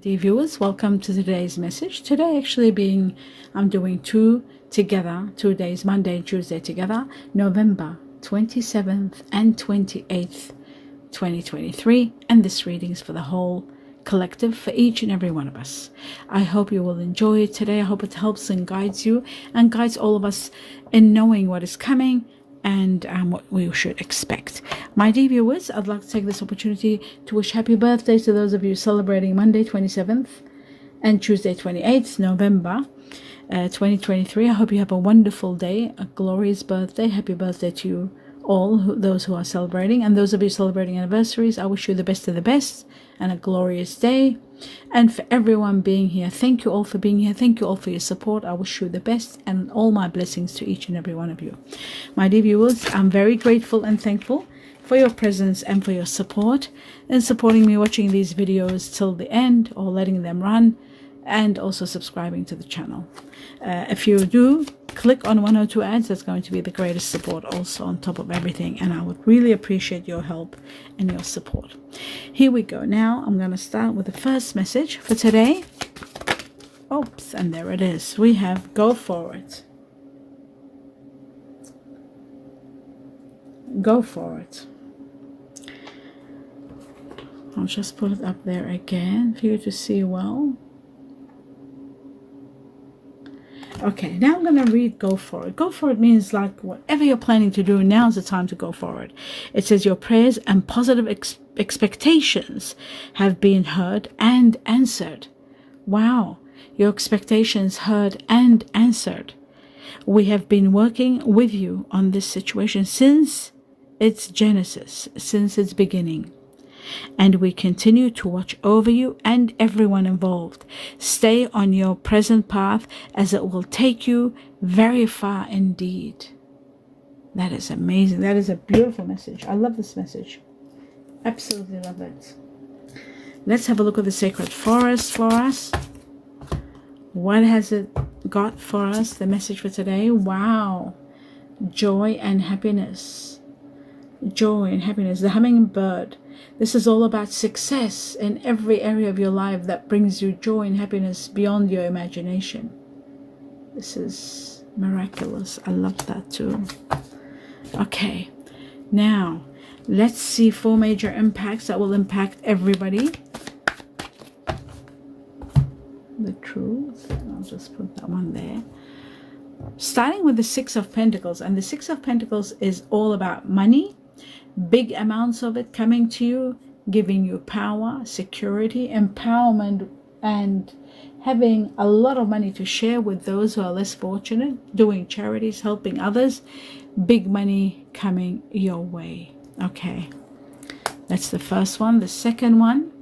Dear viewers, welcome to today's message. Today actually I'm doing two together, 2 days, Monday and Tuesday together, November 27th and 28th, 2023. And this reading is for the whole collective, for each and every one of us. I hope you will enjoy it today. I hope it helps and guides you and guides all of us in knowing what is coming and what we should expect. My dear viewers, I'd like to take this opportunity to wish happy birthday to those of you celebrating Monday 27th and Tuesday 28th November 2023. I hope you have a wonderful day, a glorious birthday. Happy birthday to you all, those who are celebrating, and those of you celebrating anniversaries. I wish you the best of the best and a glorious day. And for everyone being here, thank you all for being here. Thank you all for your support. I wish you the best and all my blessings to each and every one of you. My dear viewers, I'm very grateful and thankful for your presence and for your support and supporting me watching these videos till the end or letting them run, and also subscribing to the channel. If you do click on 1 or 2 ads, that's going to be the greatest support also on top of everything, and I would really appreciate your help and your support. Here we go. Now I'm going to start with the first message for today. Oops, and there it is. We have go for it. Go for it. I'll just put it up there again for you to see well. Okay, now I'm going to read go for it. Go for it means like whatever you're planning to do, now's the time to go for it. It says your prayers and positive expectations have been heard and answered. Wow, your expectations heard and answered. We have been working with you on this situation since its genesis, since its beginning. And we continue to watch over you and everyone involved. Stay on your present path, as it will take you very far indeed. That is amazing. That is a beautiful message. I love this message. Absolutely love it. Let's have a look at the sacred forest for us. What has it got for us? The message for today. Wow. Joy and happiness. Joy and happiness. The hummingbird. This is all about success in every area of your life that brings you joy and happiness beyond your imagination. This is miraculous. I love that too. Okay, now let's see 4 major impacts that will impact everybody. The truth. I'll just put that one there. Starting with the 6 of Pentacles. And the 6 of Pentacles is all about money. Big amounts of it coming to you, giving you power, security, empowerment, and having a lot of money to share with those who are less fortunate, doing charities, helping others. Big money coming your way. Okay, that's the first one. The second one,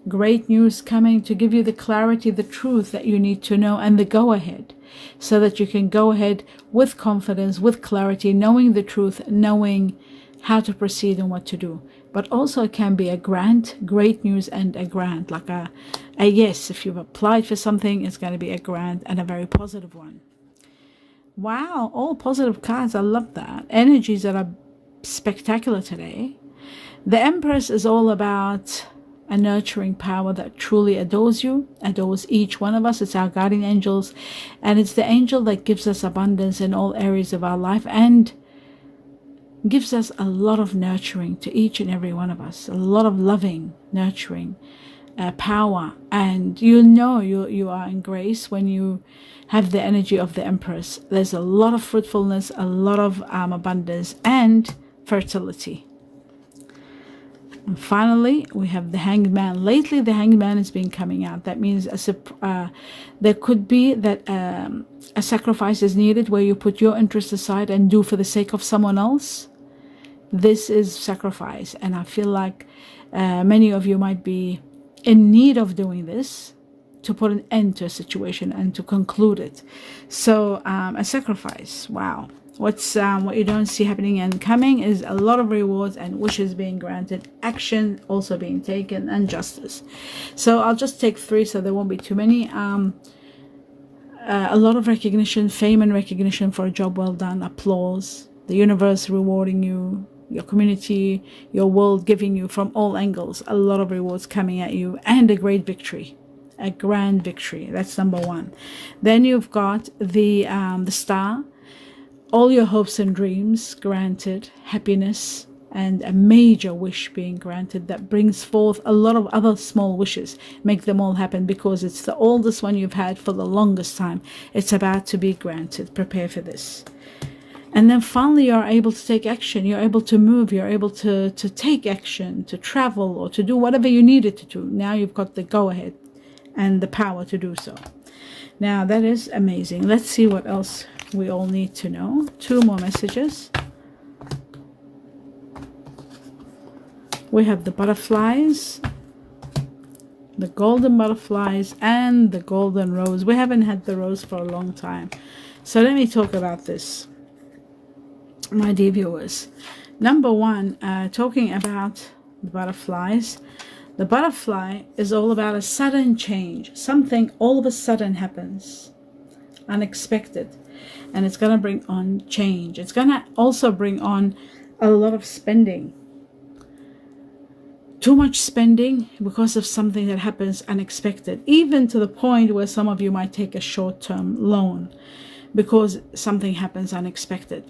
great news coming to give you the clarity, the truth that you need to know, and the go ahead, so that you can go ahead with confidence, with clarity, knowing the truth, knowing how to proceed and what to do. But also it can be a grant, great news, and a grant, like a yes. If you've applied for something, it's going to be a grant, and a very positive one. Wow, all positive cards. I love that. Energies that are spectacular today. The Empress is all about a nurturing power that truly adores you, adores each one of us. It's our guardian angels, and it's the angel that gives us abundance in all areas of our life and gives us a lot of nurturing to each and every one of us, a lot of loving, nurturing power. And you know you are in grace when you have the energy of the Empress. There's a lot of fruitfulness, a lot of abundance and fertility. And finally, we have the Hanged Man. Lately, the Hanged Man has been coming out. That means there could be that a sacrifice is needed where you put your interest aside and do for the sake of someone else. This is sacrifice, and I feel like many of you might be in need of doing this to put an end to a situation and to conclude it. So a sacrifice. Wow. What you don't see happening and coming is a lot of rewards and wishes being granted, action also being taken, and justice. So I'll just take 3 so there won't be too many. A lot of recognition, fame and recognition for a job well done, applause, the universe rewarding you, your community, your world giving you from all angles a lot of rewards coming at you, and a great victory, a grand victory. That's number one. Then you've got the star, all your hopes and dreams granted, happiness, and a major wish being granted that brings forth a lot of other small wishes. Make them all happen, because it's the oldest one you've had for the longest time. It's about to be granted. Prepare for this. And then finally you're able to take action. You're able to move. You're able to take action, to travel, or to do whatever you needed to do. Now you've got the go-ahead and the power to do so. Now that is amazing. Let's see what else we all need to know. 2 more messages. We have the butterflies, the golden butterflies, and the golden rose. We haven't had the rose for a long time. So let me talk about this, my dear viewers. Number one, talking about the butterflies. The butterfly is all about a sudden change. Something all of a sudden happens, unexpected, and it's going to bring on change. It's going to also bring on a lot of spending. Too much spending because of something that happens unexpected, even to the point where some of you might take a short-term loan because something happens unexpected.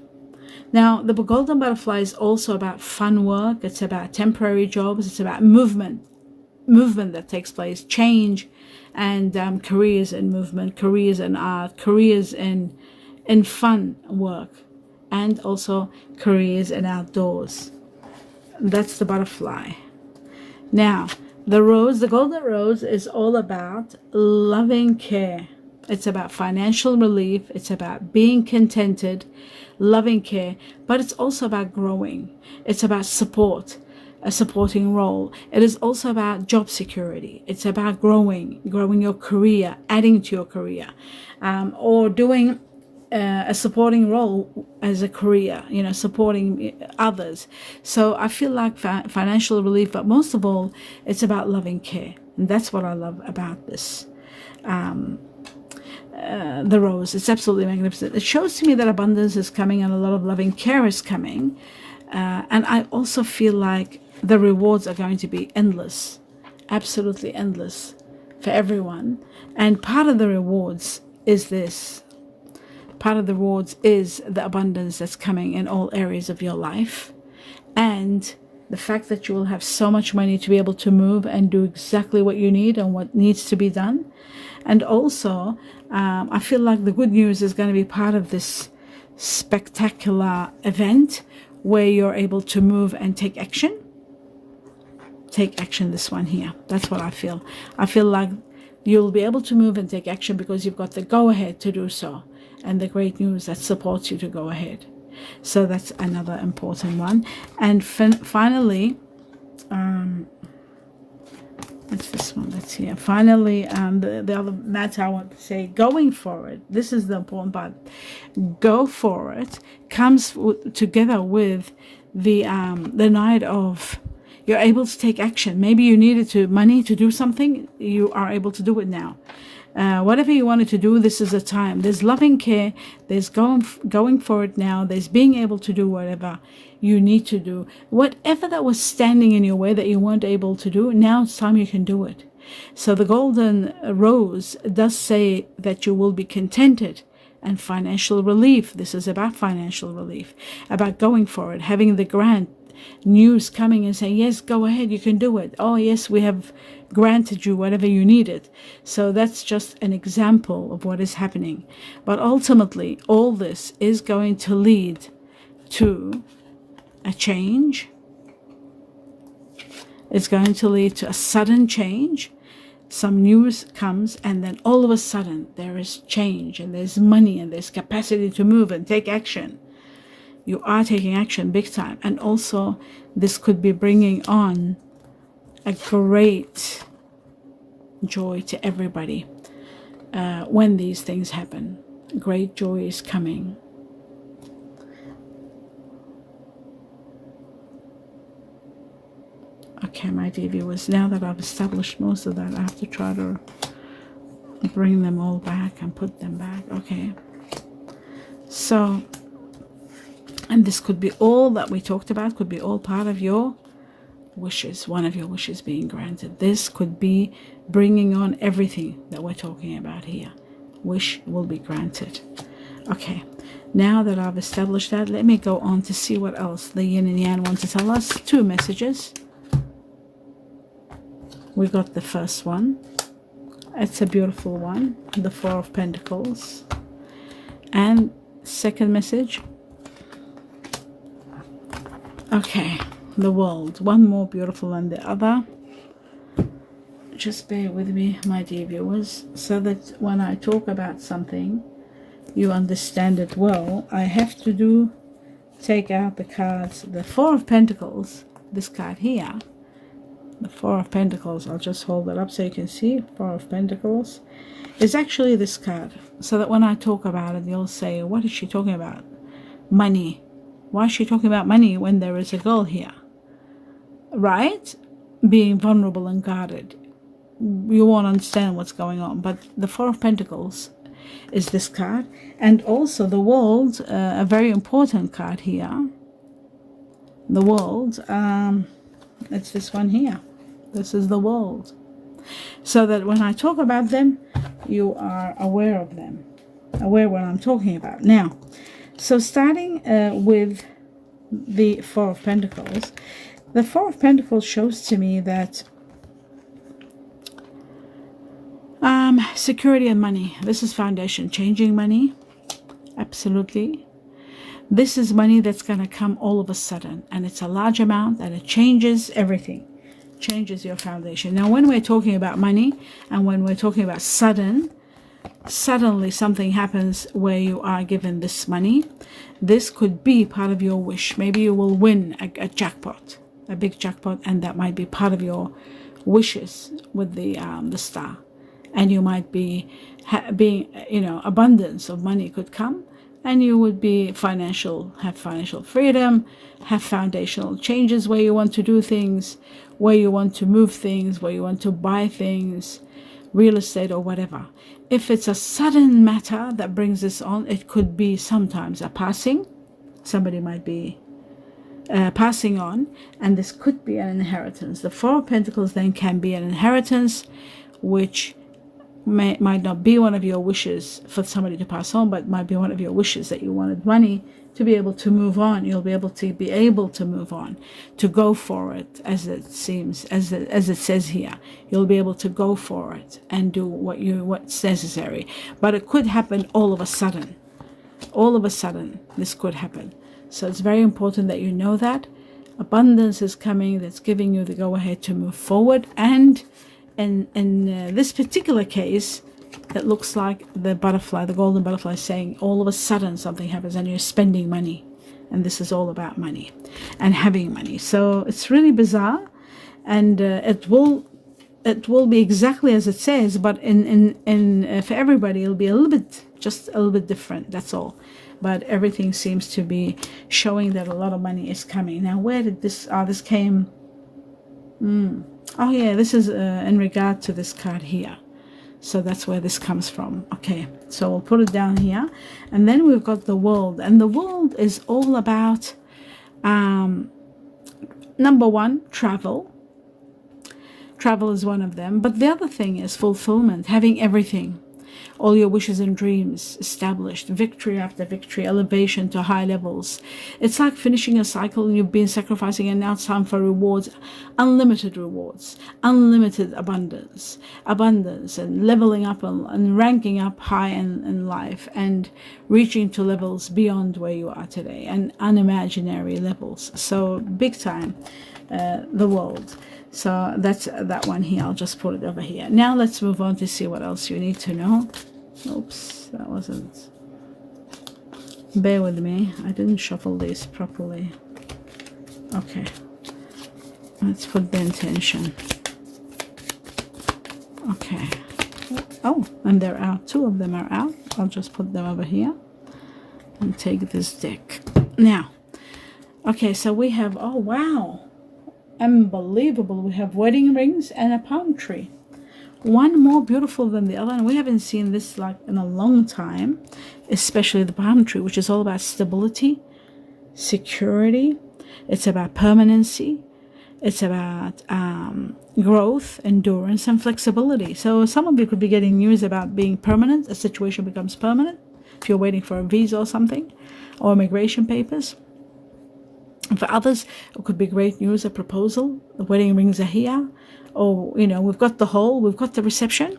Now, the golden butterfly is also about fun work. It's about temporary jobs. It's about movement that takes place, change, and careers in movement, careers in art, careers in fun work, and also careers in outdoors. That's the butterfly. Now, the rose, the golden rose, is all about loving care. It's about financial relief. It's about being contented, loving care, but it's also about growing. It's about support, a supporting role. It is also about job security. It's about growing your career, adding to your career, or doing a supporting role as a career, supporting others. So I feel like financial relief, but most of all, it's about loving care. And that's what I love about this. The rose, it's absolutely magnificent. It shows to me that abundance is coming and a lot of loving care is coming. And I also feel like the rewards are going to be endless, absolutely endless for everyone. And part of the rewards is this. Part of the rewards is the abundance that's coming in all areas of your life, and the fact that you will have so much money to be able to move and do exactly what you need and what needs to be done. And also, I feel like the good news is going to be part of this spectacular event where you're able to move and take action. Take action, this one here. That's what I feel. I feel like you'll be able to move and take action because you've got the go-ahead to do so, and the great news that supports you to go ahead. So that's another important one. And finally, what's this one? That's here. Finally, the other matter I want to say, going forward. This is the important part. Go forward comes together with the night of. You're able to take action. Maybe you needed money to do something. You are able to do it now. Whatever you wanted to do, this is the time. There's loving care. There's going forward now. There's being able to do whatever you need to do. Whatever that was standing in your way that you weren't able to do, now it's time you can do it. So the golden rose does say that you will be contented and financial relief. This is about financial relief, about going forward, having the grant news coming and saying, yes, go ahead, you can do it. Oh yes, we have granted you whatever you needed. So that's just an example of what is happening. But ultimately, all this is going to lead to a change. It's going to lead to a sudden change. Some news comes, and then all of a sudden there is change, and there's money, and there's capacity to move and take action. You are taking action big time. And also, this could be bringing on a great joy to everybody when these things happen. Great joy is coming. Okay, my dear viewers, now that I've established most of that, I have to try to bring them all back and put them back. Okay. So And this could be all that we talked about, could be all part of your wishes, one of your wishes being granted. This could be bringing on everything that we're talking about here. Wish will be granted. Okay, now that I've established that, let me go on to see what else the yin and yang want to tell us. 2 messages. We got the first one. It's a beautiful one, the 4 of Pentacles. And second message. Okay, the world. One more beautiful than the other. Just bear with me, my dear viewers, so that when I talk about something, you understand it well. I have to take out the cards. The 4 of Pentacles, this card here, the 4 of Pentacles, I'll just hold it up so you can see. 4 of Pentacles is actually this card, so that when I talk about it, you'll say, what is she talking about? Money. Why is she talking about money when there is a girl here? Right? Being vulnerable and guarded. You won't understand what's going on. But the 4 of Pentacles is this card. And also the World, a very important card here. The World, it's this one here. This is the World. So that when I talk about them, you are aware of them. Aware what I'm talking about. Now, so starting with the 4 of Pentacles, the 4 of Pentacles shows to me that security and money. This is foundation. Changing money. Absolutely. This is money that's going to come all of a sudden. And it's a large amount and it changes everything. Changes your foundation. Now, when we're talking about money and when we're talking about suddenly something happens where you are given this money, this could be part of your wish. Maybe you will win a jackpot, a big jackpot, and that might be part of your wishes with the star. And you might be being, abundance of money could come, and you would be have financial freedom, have foundational changes where you want to do things, where you want to move things, where you want to buy things, real estate or whatever. If it's a sudden matter that brings this on, it could be sometimes a passing. Somebody might be passing on, and this could be an inheritance. The 4 of Pentacles then can be an inheritance, which might not be one of your wishes for somebody to pass on, but might be one of your wishes that you wanted money to be able to move on. You'll be able to move on, to go for it, as it seems, as it says here. You'll be able to go for it and do what's necessary. But it could happen all of a sudden. All of a sudden, this could happen. So it's very important that you know that abundance is coming. That's giving you the go-ahead to move forward. And in this particular case, it looks like the butterfly, the golden butterfly, saying all of a sudden something happens and you're spending money. And this is all about money and having money. So it's really bizarre, and it will be exactly as it says, but in for everybody it'll be just a little bit different. That's all. But everything seems to be showing that a lot of money is coming. Now, where did this came? Oh yeah, this is in regard to this card here. So that's where this comes from. Okay, so we'll put it down here. And then we've got the World. And the World is all about, number one, travel. Travel is one of them. But the other thing is fulfillment, having everything. All your wishes and dreams established, victory after victory, elevation to high levels. It's like finishing a cycle and you've been sacrificing, and now it's time for rewards, unlimited abundance, and leveling up and ranking up high in life and reaching to levels beyond where you are today, and unimaginary levels. So big time, the World. So that's that one here. I'll just put it over here. Now let's move on to see what else you need to know. Oops, that wasn't. Bear with me. I didn't shuffle these properly. Okay. Let's put the intention. Okay. Oh, and they're out. 2 of them are out. I'll just put them over here and take this deck. Now, okay, so we have, oh wow. Unbelievable. We have wedding rings and a palm tree. One more beautiful than the other, and we haven't seen this like in a long time, especially the palm tree, which is all about stability, security. It's about permanency. It's about growth, endurance, and flexibility. So some of you could be getting news about being permanent. A situation becomes permanent if you're waiting for a visa or something, or immigration papers. And for others, it could be great news, a proposal. The wedding rings are here. Or, we've got the reception,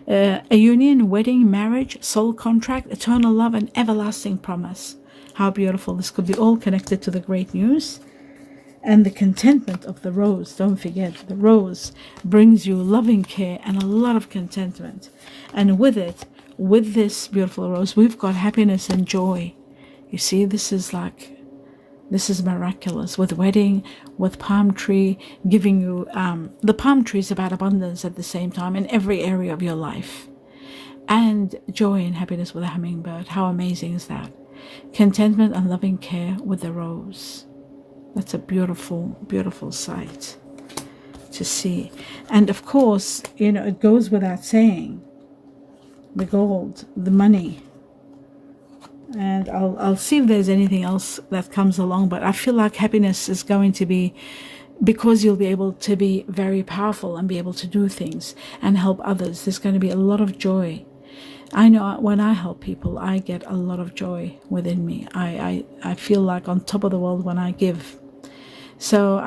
a union, wedding, marriage, soul contract, eternal love, and everlasting promise. How beautiful. This could be all connected to the great news. And the contentment of the rose. Don't forget, the rose brings you loving care and a lot of contentment. And with it, with this beautiful rose, we've got happiness and joy. You see, this is miraculous. With wedding, with palm tree, giving you, the palm tree is about abundance at the same time in every area of your life. And joy and happiness with a hummingbird. How amazing is that? Contentment and loving care with the rose. That's a beautiful, beautiful sight to see. And of course, it goes without saying, the gold, the money. And I'll see if there's anything else that comes along, but I feel like happiness is going to be, because you'll be able to be very powerful and be able to do things and help others. There's going to be a lot of joy. I know when I help people, I get a lot of joy within me. I feel like on top of the world when I give. So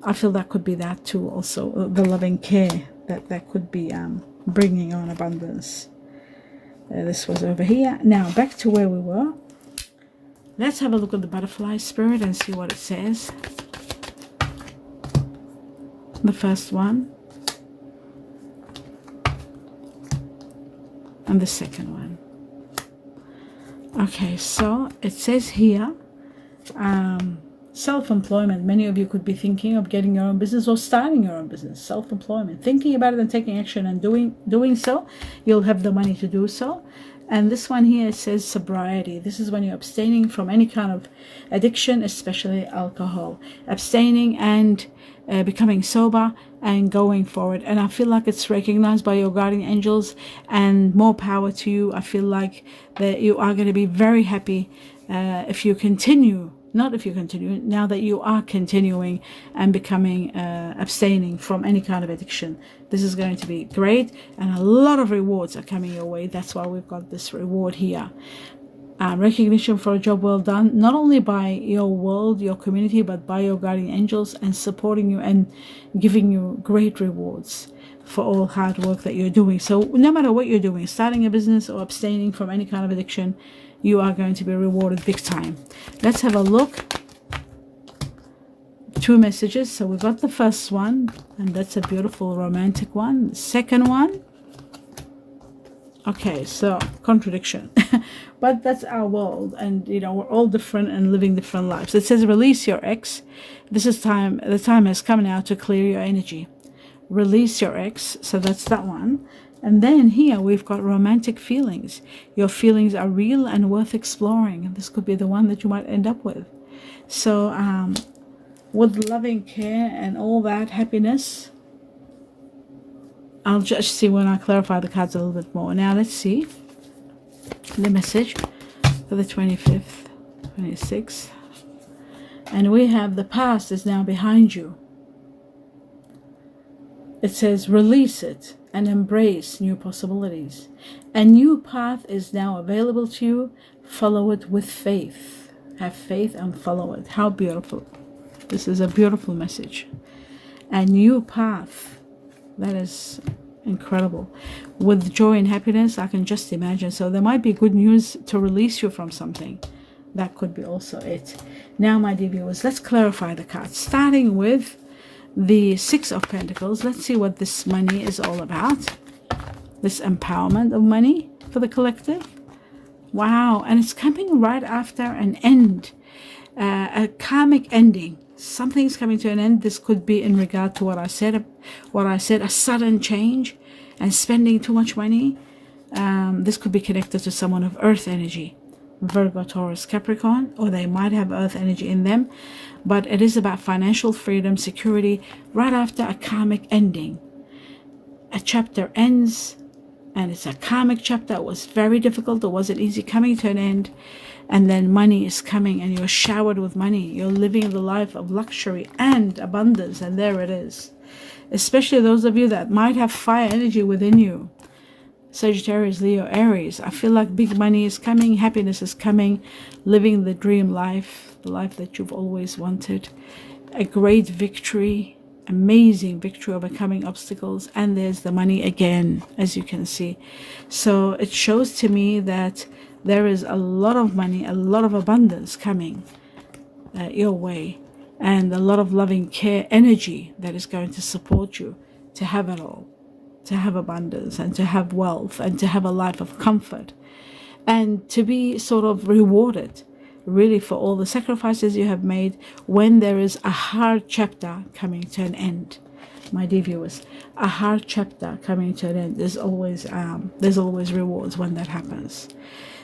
I feel that could be that too also, the loving care that could be bringing on abundance. This was over here. Now back to where we were. Let's have a look at the butterfly spirit and see what it says. The first one. And the second one. Okay, so it says here, self-employment. Many of you could be thinking of getting your own business or starting your own business. Self-employment. Thinking about it and taking action and doing so, you'll have the money to do so. And this one here, it says sobriety. This is when you're abstaining from any kind of addiction, especially alcohol. Abstaining and becoming sober and going forward. And I feel like it's recognized by your guardian angels, and more power to you. I feel like that you are going to be very happy if you continue. Not if you continue, now that you are continuing and becoming, abstaining from any kind of addiction. This is going to be great, and a lot of rewards are coming your way. That's why we've got this reward here. Recognition for a job well done, not only by your world, your community, but by your guardian angels, and supporting you and giving you great rewards for all hard work that you're doing. So no matter what you're doing, starting a business or abstaining from any kind of addiction, you are going to be rewarded big time. Let's have a look. 2 messages. So we got the first one, and that's a beautiful romantic one. The second one. Okay, so contradiction. But that's our world, and we're all different and living different lives. It says release your ex. This is time. The time has come now to clear your energy. Release your ex. So that's that one. And then here we've got romantic feelings. Your feelings are real and worth exploring. And this could be the one that you might end up with. So with loving care and all that happiness, I'll just see when I clarify the cards a little bit more. Now let's see the message for the 25th, 26th. And we have the past is now behind you. It says release it and embrace new possibilities. A new path is now available to you. Follow it with faith. Have faith and follow it. How beautiful. This is a beautiful message. A new path. That is incredible. With joy and happiness, I can just imagine. So there might be good news to release you from something. That could be also it. Now, my dear viewers, let's clarify the cards. Starting with the 6 of Pentacles. Let's see what this money is all about. This empowerment of money for the collective. Wow. And it's coming right after an end. A karmic ending. Something's coming to an end. This could be in regard to what I said, a sudden change and spending too much money. This could be connected to someone of earth energy. Virgo, Taurus, Capricorn, or they might have earth energy in them, but it is about financial freedom, security, right after a karmic ending. A chapter ends and it's a karmic chapter. It was very difficult. It wasn't easy, coming to an end. And then money is coming, and you're showered with money. You're living the life of luxury and abundance, and there it is. Especially those of you that might have fire energy within you. Sagittarius, Leo, Aries. I feel like big money is coming, happiness is coming, living the dream life, the life that you've always wanted. A great victory, amazing victory, overcoming obstacles. And there's the money again, as you can see. So it shows to me that there is a lot of money, a lot of abundance coming your way, and a lot of loving care energy that is going to support you to have it all, to have abundance and to have wealth and to have a life of comfort, and to be sort of rewarded really for all the sacrifices you have made when there is a hard chapter coming to an end. My dear viewers, a hard chapter coming to an end, there's always rewards when that happens.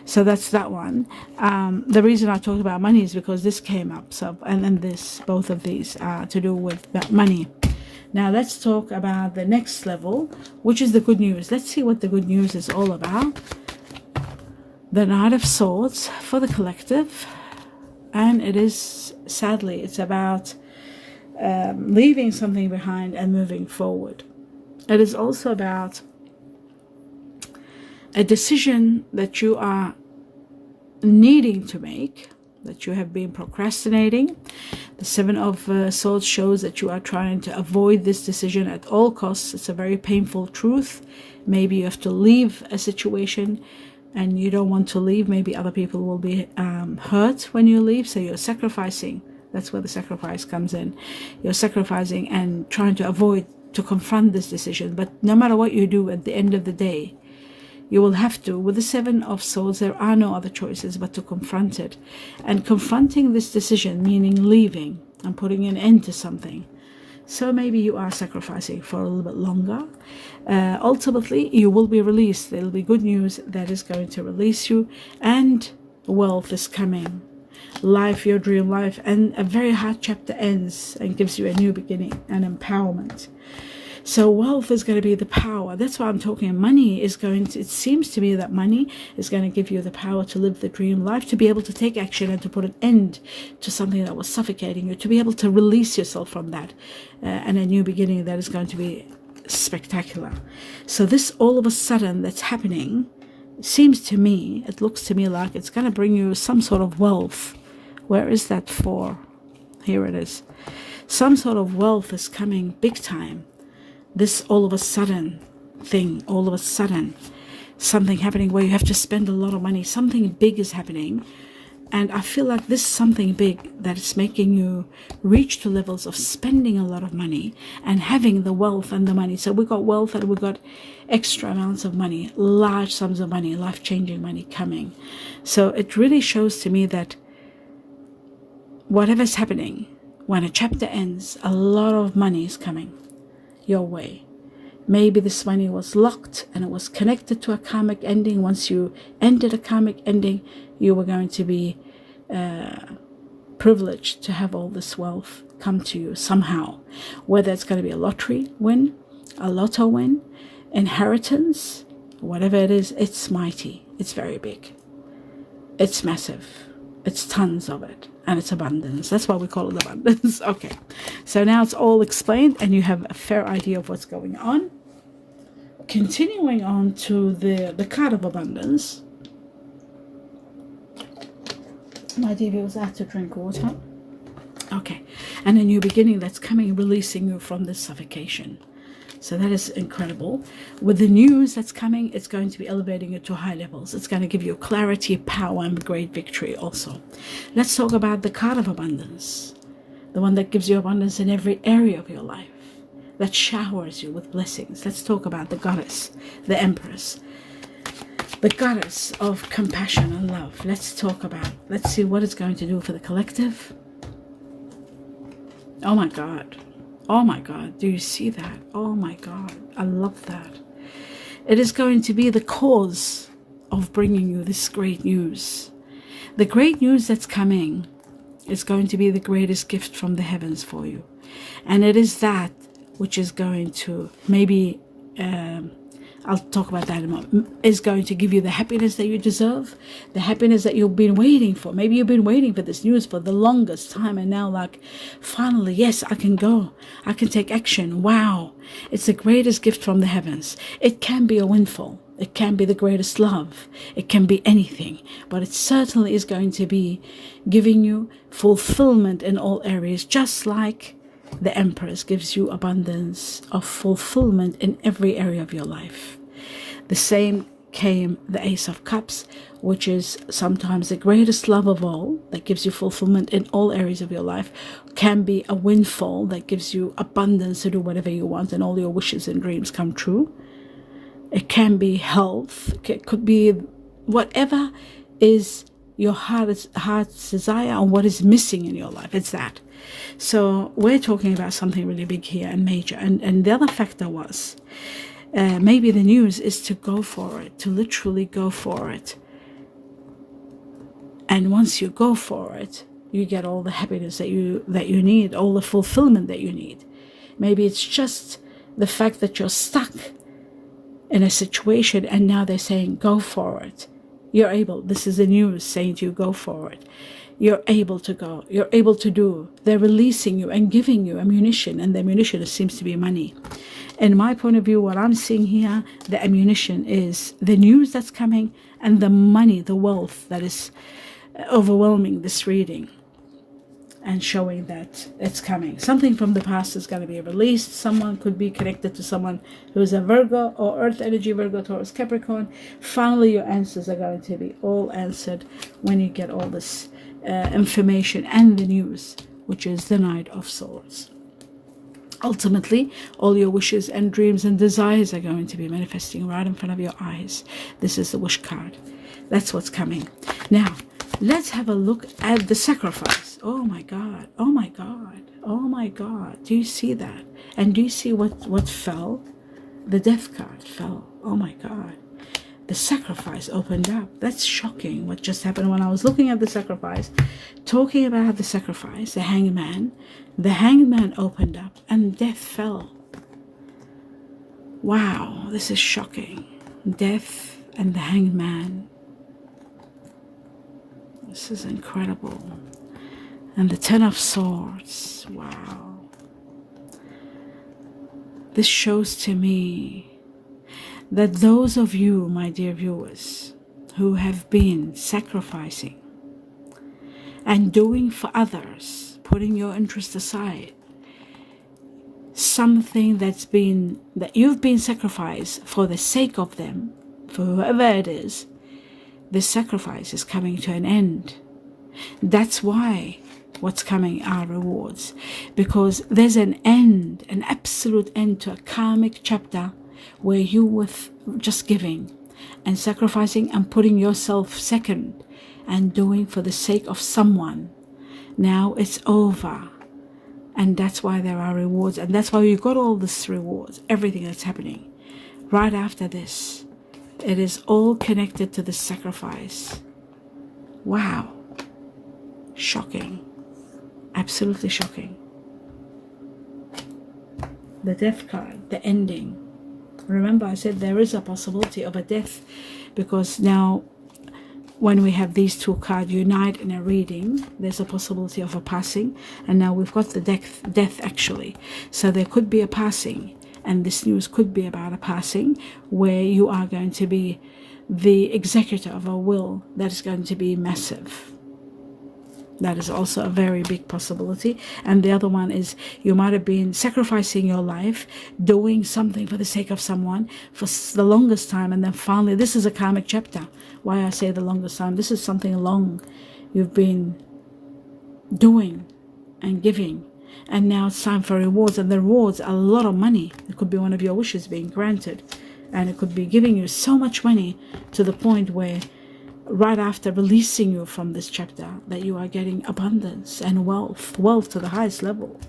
So that's that one. The reason I talked about money is because this came up. So, and then both of these are to do with money. Now let's talk about the next level, which is the good news. Let's see what the good news is all about. The Knight of Swords for the collective. And it is, sadly, it's about leaving something behind and moving forward. It is also about a decision that you are needing to make, that you have been procrastinating. The Seven of Swords shows that you are trying to avoid this decision at all costs. It's a very painful truth. Maybe you have to leave a situation and you don't want to leave. Maybe other people will be hurt when you leave, so you're sacrificing. That's where the sacrifice comes in. You're sacrificing and trying to avoid to confront this decision. But no matter what you do, at the end of the day, you will have to. With the Seven of Swords, there are no other choices but to confront it. And confronting this decision, meaning leaving and putting an end to something. So maybe you are sacrificing for a little bit longer. Ultimately, you will be released. There will be good news that is going to release you. And wealth is coming. Life, your dream life. And a very hard chapter ends and gives you a new beginning and empowerment. So wealth is going to be the power. That's why I'm talking. Money is going to, it seems to me that money is going to give you the power to live the dream life, to be able to take action and to put an end to something that was suffocating you, to be able to release yourself from that, and a new beginning that is going to be spectacular. So this all of a sudden that's happening seems to me, it looks to me like it's going to bring you some sort of wealth. Where is that for? Here it is. Some sort of wealth is coming big time. This all of a sudden thing, all of a sudden, something happening where you have to spend a lot of money. Something big is happening. And I feel like this something big that is making you reach to levels of spending a lot of money and having the wealth and the money. So we got wealth and we got extra amounts of money, large sums of money, life-changing money coming. So it really shows to me that whatever's happening, when a chapter ends, a lot of money is coming your way. Maybe this money was locked and it was connected to a karmic ending. Once you ended a karmic ending, you were going to be privileged to have all this wealth come to you somehow. Whether it's going to be a lottery win, a lotto win, inheritance, whatever it is, it's mighty. It's very big. It's massive. It's tons of it. And it's abundance. That's why we call it abundance. Okay. So now it's all explained and you have a fair idea of what's going on. Continuing on to the card of abundance. My dear viewers, I have to drink water. Okay. And a new beginning that's coming, releasing you from this suffocation. So that is incredible. With the news that's coming, it's going to be elevating you to high levels. It's going to give you clarity, power, and great victory also. Let's talk about the card of abundance. The one that gives you abundance in every area of your life. That showers you with blessings. Let's talk about the goddess, the empress. The goddess of compassion and love. Let's see what it's going to do for the collective. Oh my God. Oh my God, do you see that? Oh my God, I love that. It is going to be the cause of bringing you this great news. The great news that's coming is going to be the greatest gift from the heavens for you. And it is that which is going to maybe I'll talk about that in a moment, is going to give you the happiness that you deserve, the happiness that you've been waiting for. Maybe you've been waiting for this news for the longest time, and now, like, finally, yes, I can go. I can take action. Wow. It's the greatest gift from the heavens. It can be a windfall. It can be the greatest love. It can be anything, but it certainly is going to be giving you fulfillment in all areas, just like the Empress gives you abundance of fulfillment in every area of your life. The same came the Ace of Cups, which is sometimes the greatest love of all, that gives you fulfillment in all areas of your life, can be a windfall that gives you abundance to do whatever you want and all your wishes and dreams come true. It can be health. It could be whatever is your heart's desire and what is missing in your life. It's that. So we're talking about something really big here and major. And the other factor was maybe the news is to go for it, to literally go for it. And once you go for it, you get all the happiness that you need, all the fulfillment that you need. Maybe it's just the fact that you're stuck in a situation and now they're saying, go for it. You're able. This is the news saying to you, go for it. You're able to go. You're able to do. They're releasing you and giving you ammunition, and the ammunition seems to be money. In my point of view, what I'm seeing here, the ammunition is the news that's coming and the money, the wealth that is overwhelming this reading and showing that it's coming. Something from the past is going to be released. Someone could be connected to someone who is a Virgo or Earth energy, Virgo, Taurus, Capricorn. Finally, your answers are going to be all answered when you get all this information and the news, which is the Knight of Swords. Ultimately, all your wishes and dreams and desires are going to be manifesting right in front of your eyes. This is the wish card. That's what's coming. Now, let's have a look at the sacrifice. Oh my God. Oh my God. Oh my God. Do you see that? And do you see what fell? The Death card fell. Oh my God. The sacrifice opened up. That's shocking what just happened. When I was looking at the sacrifice, talking about the sacrifice, the hangman opened up and death fell. Wow, this is shocking. Death and the hangman. This is incredible. And the Ten of Swords. Wow. This shows to me that those of you, my dear viewers, who have been sacrificing and doing for others, putting your interest aside, something that you've been sacrificed for the sake of them, for whoever it is, this sacrifice is coming to an end. That's why what's coming are rewards, because there's an end, an absolute end to a karmic chapter where you were just giving and sacrificing and putting yourself second and doing for the sake of someone. Now it's over, and that's why there are rewards, and that's why you got all these rewards, everything that's happening right after this. It is all connected to the sacrifice. Wow. Shocking. Absolutely shocking. The Death card, the ending. Remember, I said there is a possibility of a death, because now when we have these two cards unite in a reading, there's a possibility of a passing, and now we've got the death actually. So there could be a passing, and this news could be about a passing where you are going to be the executor of a will that is going to be massive. That is also a very big possibility. And the other one is you might have been sacrificing your life, doing something for the sake of someone for the longest time, and then finally, this is a karmic chapter. Why I say the longest time, this is something long you've been doing and giving, and now it's time for rewards, and the rewards are a lot of money. It could be one of your wishes being granted, and it could be giving you so much money to the point where right after releasing you from this chapter, that you are getting abundance and wealth to the highest level,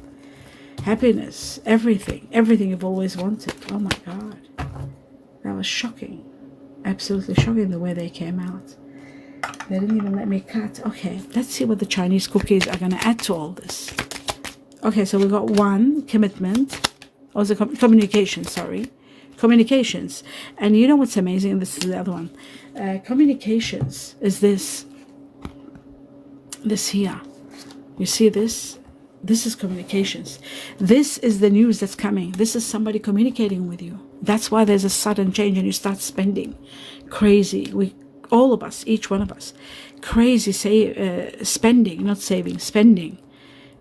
happiness, everything you've always wanted. Oh my God, that was shocking, absolutely shocking the way they came out. They didn't even let me cut. Okay, let's see what the Chinese cookies are going to add to all this. Okay, so we got one, commitment, also communication, communications. And you know what's amazing? This is the other one. Communications is this here. You see this? This is communications. This is the news that's coming. This is somebody communicating with you. That's why there's a sudden change and you start spending crazy. All of us, each one of us, crazy spending, not saving, spending,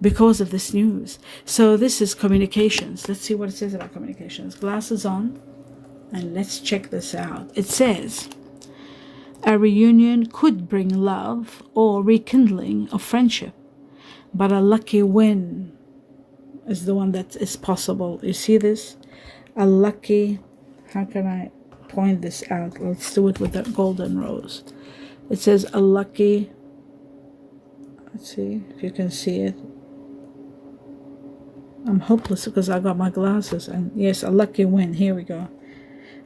because of this news. So this is communications. Let's see what it says about communications. Glasses on, and let's check this out. It says, a reunion could bring love or rekindling of friendship, but a lucky win is the one that is possible. You see this? A lucky, how can I point this out? Let's do it with the golden rose. It says a lucky, let's see if you can see it. I'm hopeless because I got my glasses, and yes, a lucky win. Here we go.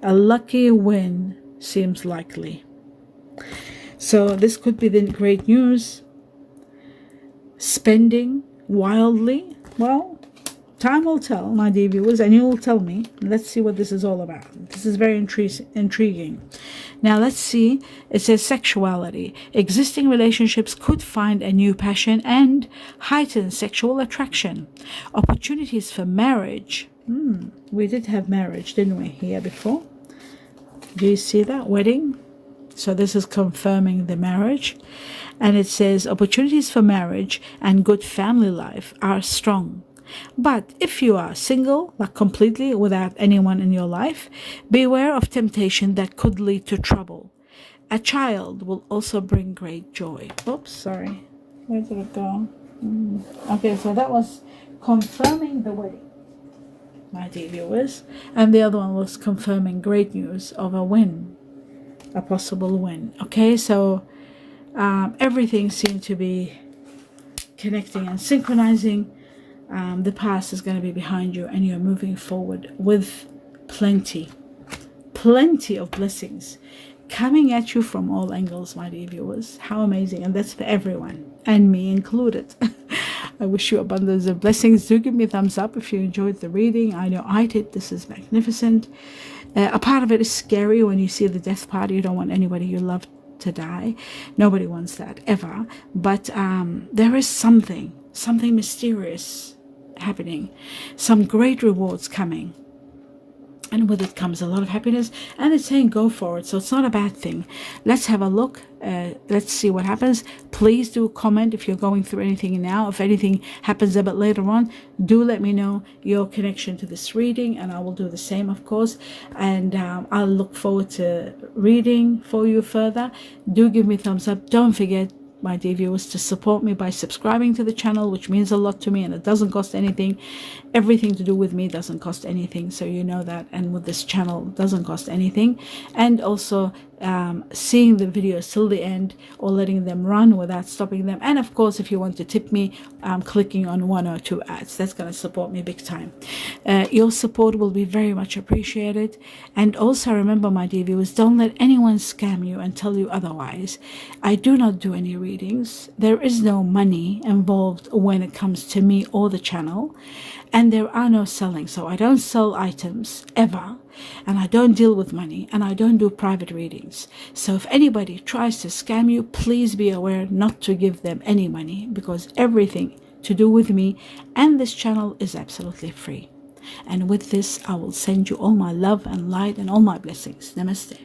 A lucky win seems likely. So this could be the great news. Spending wildly. Well, time will tell, my dear viewers, and you will tell me. Let's see what this is all about. This is very intriguing. Now let's see. It says sexuality. Existing relationships could find a new passion and heighten sexual attraction. Opportunities for marriage. We did have marriage, didn't we, here before? Do you see that? Wedding. So this is confirming the marriage. And it says opportunities for marriage and good family life are strong. But if you are single, like completely without anyone in your life, beware of temptation that could lead to trouble. A child will also bring great joy. Oops, sorry. Where did it go? Okay, so that was confirming the wedding, my dear viewers. And the other one was confirming great news of a win, a possible win. Okay, so everything seemed to be connecting and synchronizing. The past is going to be behind you and you're moving forward with plenty of blessings coming at you from all angles, my dear viewers. How amazing. And that's for everyone, and me included. I wish you abundance of blessings. Do give me a thumbs up if you enjoyed the reading. I know I did. This is magnificent. A part of it is scary when you see the death party. You don't want anybody you love to die. Nobody wants that ever. But there is something mysterious happening, some great rewards coming, and with it comes a lot of happiness. And it's saying go for it, so it's not a bad thing. Let's have a look. Let's see what happens. Please do comment if you're going through anything now. If anything happens a bit later on, do let me know your connection to this reading, and I will do the same, of course. And I'll look forward to reading for you further. Do give me a thumbs up. Don't forget, my dear viewers, to support me by subscribing to the channel, which means a lot to me, and it doesn't cost anything. Everything to do with me doesn't cost anything, so you know that. And with this channel, it doesn't cost anything. And also seeing the videos till the end, or letting them run without stopping them. And of course, if you want to tip me, clicking on 1 or 2 ads, that's going to support me big time. Your support will be very much appreciated. And also remember, my dear viewers, don't let anyone scam you and tell you otherwise. I do not do any readings. There is no money involved when it comes to me or the channel, and there are no selling. So I don't sell items ever, and I don't deal with money, and I don't do private readings. So if anybody tries to scam you, please be aware not to give them any money, because everything to do with me and this channel is absolutely free. And with this, I will send you all my love and light and all my blessings. Namaste.